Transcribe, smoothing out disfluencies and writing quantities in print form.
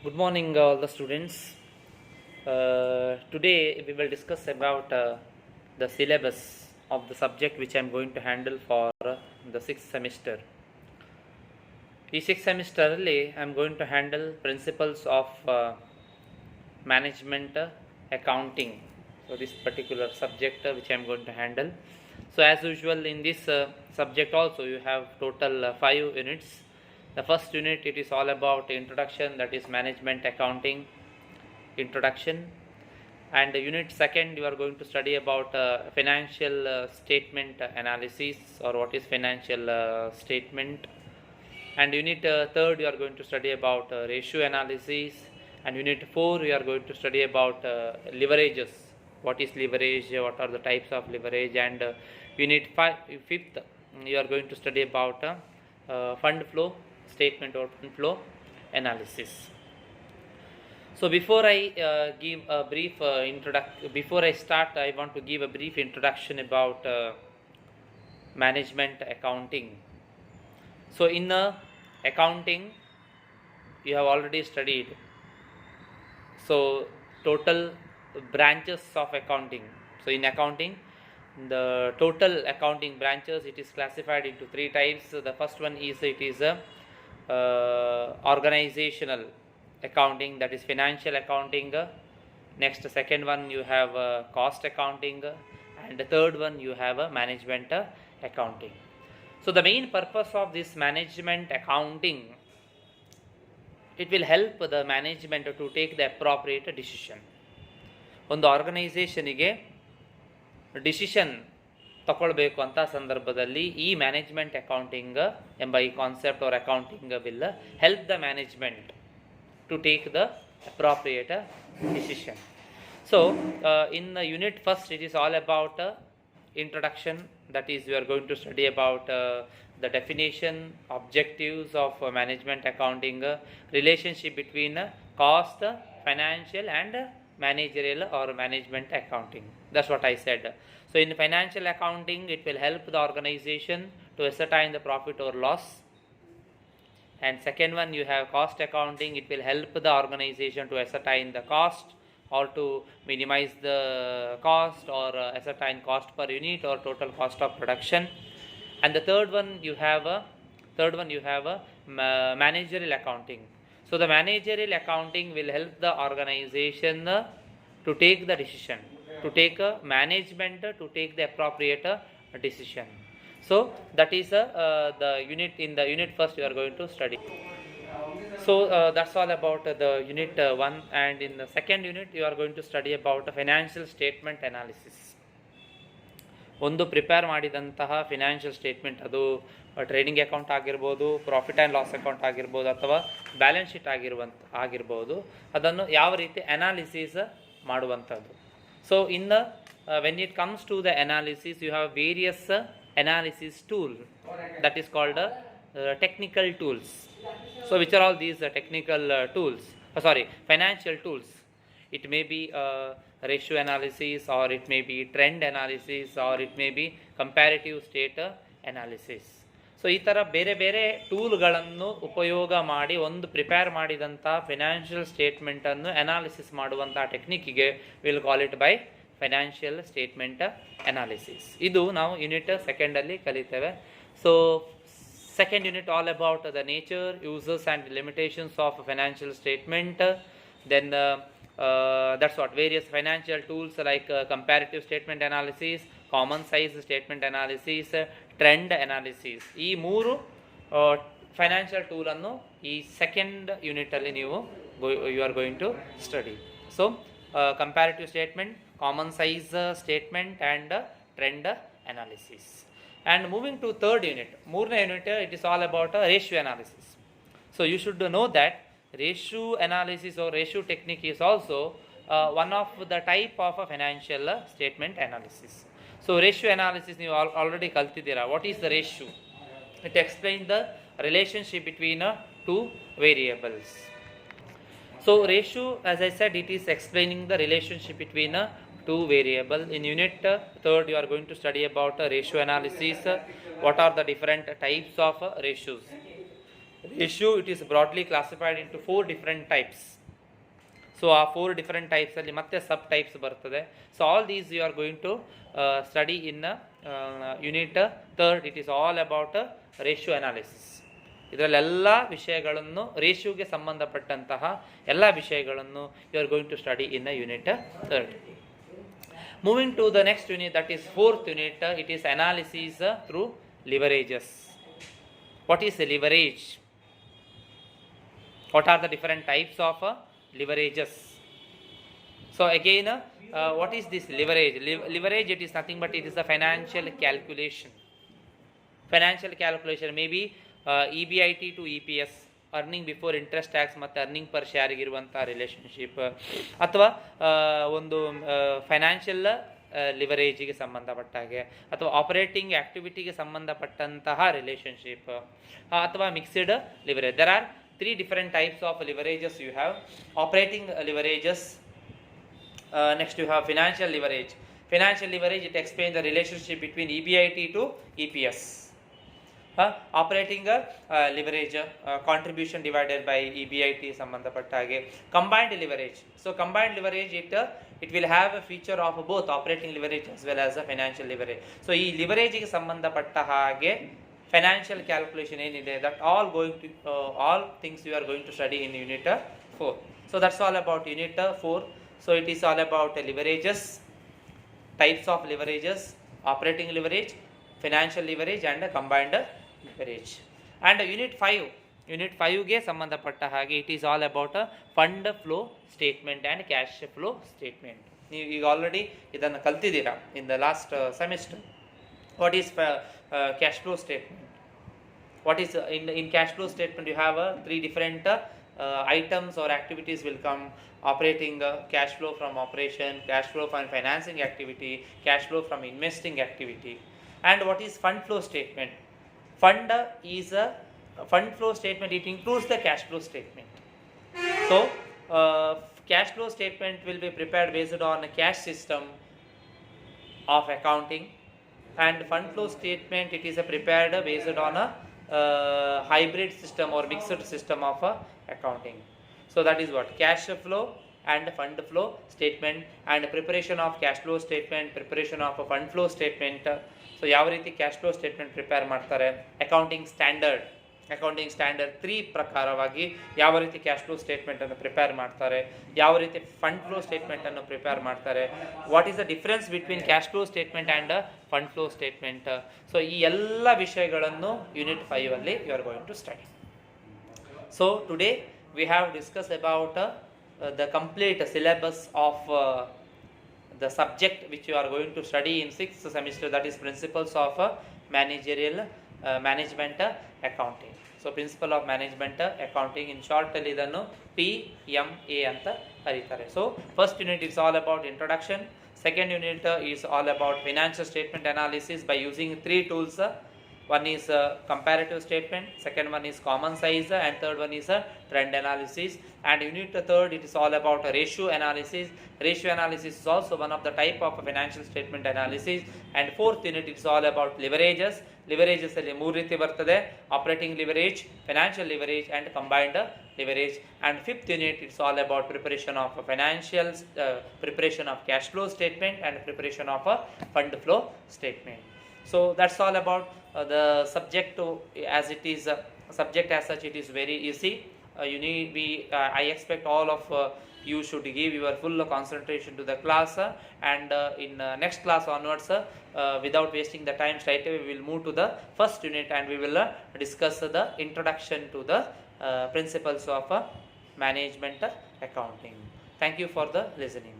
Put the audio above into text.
Good morning, all the students. Today we will discuss about the syllabus of the subject which I am going to handle for the sixth semester. ಈ six ಸೆಮಿಸ್ಟರಲ್ಲಿ I am going to handle principles of management accounting. So this particular subject which I am going to handle. So as usual in this subject also you have total 5 units. The first unit, it is all about introduction, that is management accounting introduction. And the unit second, you are going to study about financial statement analysis, or what is financial statement. And unit third, you are going to study about ratio analysis. And unit 4, we are going to study about leverages. What is leverage, what are the types of leverage. And unit 5th, you are going to study about fund flow statement or fund flow analysis. So before I give a brief before I start, I want to give a brief introduction about management accounting. So in accounting, you have already studied so total branches of accounting. So in accounting, the total accounting branches, it is classified into 3 types. So the first one is organizational accounting, that is financial accounting. Next, second one you have cost accounting, and the third one you have management accounting. So the main purpose of this management accounting, it will help the management to take the appropriate decision. ಒಂದು ಆರ್ಗನೈಸೇಷನಿಗೆ decision ತಗೊಳ್ಬೇಕು ಅಂತ ಸಂದರ್ಭದಲ್ಲಿ ಈ management accounting ಎಂಬ ಈ concept or accounting will help the management to take the appropriate decision. So in the unit first, it is all about introduction, that is we are going to study about the definition, objectives of management accounting, relationship between cost, financial and managerial or management accounting. That's what I said. So in financial accounting, it will help the organization to ascertain the profit or loss. And second one, you have cost accounting. It will help the organization to ascertain the cost or to minimize the cost, or ascertain cost per unit or total cost of production. And the third one you have managerial accounting. So the managerial accounting will help the organization to take the decision, to take a management to take the appropriate decision. So that is the unit. In the unit first, you are going to study. So that's all about the unit 1. And in the second unit, you are going to study about financial statement analysis. ಒಂದು prepare ಮಾಡಿದಂತಹ financial statement, ಅದು trading account ಆಗಿರ್ಬೋದು, profit and loss account ಆಗಿರ್ಬೋದು, ಅಥವಾ balance sheet ಆಗಿರ್ಬೋದು, ಅದನ್ನು ಯಾವ ರೀತಿ ಅನಾಲಿಸಿಸ್ ಮಾಡುವಂಥದ್ದು. So in when it comes to the analysis, you have various analysis tool, that is called technical tools. So which are all these technical tools, financial tools? It may be ratio analysis, or it may be trend analysis, or it may be comparative state analysis. So ಈ ಥರ ಬೇರೆ ಬೇರೆ ಟೂಲ್ಗಳನ್ನು ಉಪಯೋಗ ಮಾಡಿ ಒಂದು prepare ಮಾಡಿದಂಥ financial ಸ್ಟೇಟ್ಮೆಂಟನ್ನು analysis ಮಾಡುವಂಥ ಟೆಕ್ನಿಕ್ಕಿಗೆ will call it by financial statement analysis. ಇದು ನಾವು ಯೂನಿಟ್ ಸೆಕೆಂಡಲ್ಲಿ ಕಲಿತೇವೆ. So second unit all about the nature, uses and limitations of financial statement. Then that's what various financial tools like comparative statement analysis, common size statement analysis, trend analysis. ಈ 3 financial ಟೂಲನ್ನು ಈ second ಯೂನಿಟಲ್ಲಿ ನೀವು you are going to study. So comparative statement, common size statement and trend analysis. And moving to third unit, ಮೂರನೇ unit, it is all about ratio analysis. So you should know that ratio analysis or ratio technique is also one of the type of a financial statement analysis. So ratio analysis ನೀವು already ಕಲ್ತಿದ್ದೀರಾ. What is the ratio? It explains the relationship between 2 variables. So ratio, as I said, it is explaining the relationship between 2 variables. In unit 3rd, you are going to study about ratio analysis. What are the different types of ratios? Ratio, it is broadly classified into 4 different types. So ಆ 4 different types ಅಲ್ಲಿ ಮತ್ತೆ sub types ಬರ್ತದೆ. So all these you are going to study in unit 3rd. It is all about ratio analysis. ಇದರಲ್ಲೆಲ್ಲ ವಿಷಯಗಳನ್ನು ರೇಷಿಯೋಗೆ ಸಂಬಂಧಪಟ್ಟಂತಹ ಎಲ್ಲ ವಿಷಯಗಳನ್ನು you are going to study in unit 3rd. Moving to the next unit, that is 4th unit, it is analysis through leverages. What is leverage? What are the different types of leverages? So again, what is this leverage? Leverage, it is nothing but it is a financial calculation. Financial calculation, maybe EBIT to EPS, earning before interest tax ಮತ್ತು earning per share ಇರುವಂಥ relationship, ಅಥವಾ ಒಂದು financial ಲಿವರೇಜಿಗೆ ಸಂಬಂಧಪಟ್ಟ ಹಾಗೆ, ಅಥವಾ operating ಆಕ್ಟಿವಿಟಿಗೆ ಸಂಬಂಧಪಟ್ಟಂತಹ relationship, ಅಥವಾ mixed leverage. There are 3 different types of leverages you have. Operating leverages, next you have financial leverage. Financial leverage, it explains the relationship between EBIT to EPS. Operating leverage, contribution divided by EBIT ಸಂಬಂಧಪಟ್ಟ ಹಾಗೆ. Combined leverage, so combined leverage, it will have a feature of both operating leverage as well as a financial leverage. So ಈ ಲಿವರೇಜಿಗೆ ಸಂಬಂಧಪಟ್ಟ ಹಾಗೆ financial calculation ಏನಿದೆ, that all things you are going to study in unit 4. So that's all about unit 4. So it is all about leverages, types of leverages, operating leverage, financial leverage and combined leverage. And unit 5 ಗೆ ಸಂಬಂಧಪಟ್ಟ ಹಾಗೆ it is all about fund flow statement and cash flow statement. ನೀವು ಈಗ already ಇದನ್ನು ಕಲ್ತಿದ್ದೀರಾ in the last semester. What is cash flow statement? What is in cash flow statement? You have 3 different items or activities will come: operating cash flow from operation, cash flow from financing activity, cash flow from investing activity. And what is fund flow statement? Fund flow statement, it includes the cash flow statement. So cash flow statement will be prepared based on a cash system of accounting, and fund flow statement, it is prepared based on a hybrid system or mixed system of accounting. So that is what cash flow and fund flow statement, and preparation of cash flow statement, preparation of a fund flow statement. So ಯಾವ ರೀತಿ cash flow statement prepare ಮಾಡ್ತಾರೆ, accounting standard 3 ಪ್ರಕಾರವಾಗಿ ಯಾವ ರೀತಿ cash flow ಸ್ಟೇಟ್ಮೆಂಟನ್ನು prepare ಮಾಡ್ತಾರೆ, ಯಾವ ರೀತಿ ಫಂಡ್ ಫ್ಲೋ ಸ್ಟೇಟ್ಮೆಂಟನ್ನು ಪ್ರಿಪೇರ್ ಮಾಡ್ತಾರೆ, what is the difference between cash flow statement and fund flow statement. So ಈ ಎಲ್ಲ ವಿಷಯಗಳನ್ನು ಯೂನಿಟ್ 5 ಅಲ್ಲಿ you are going to study. So today we have discuss about the complete syllabus of the subject which you are going to study in 6th semester, that is principles of managerial management accounting. So principle of management accounting, in short ಅಲ್ಲಿ ಇದನ್ನು PMA ಅಂತ ಕರೀತಾರೆ. So first unit is all about introduction, second unit is all about financial statement analysis by using 3 tools. One is comparative statement, second one is common size, and third one is trend analysis. And unit 3rd, it is all about ratio analysis. Ratio analysis is also one of the type of financial statement analysis. And 4th unit, it is all about leverages. Leverages ಅಲ್ಲಿ 3 ರೀತಿ ಬರ್ತದೆ: operating leverage, financial leverage and combined leverage. And 5th unit, it's all about preparation of financials, preparation of cash flow statement and preparation of a fund flow statement. So that's all about the subject as it is. Subject as such, it is very easy. I expect all of you should give your full concentration to the class, and in next class onwards, without wasting the time, straight away we will move to the first unit and we will discuss the introduction to the principles of management accounting. Thank you for the listening.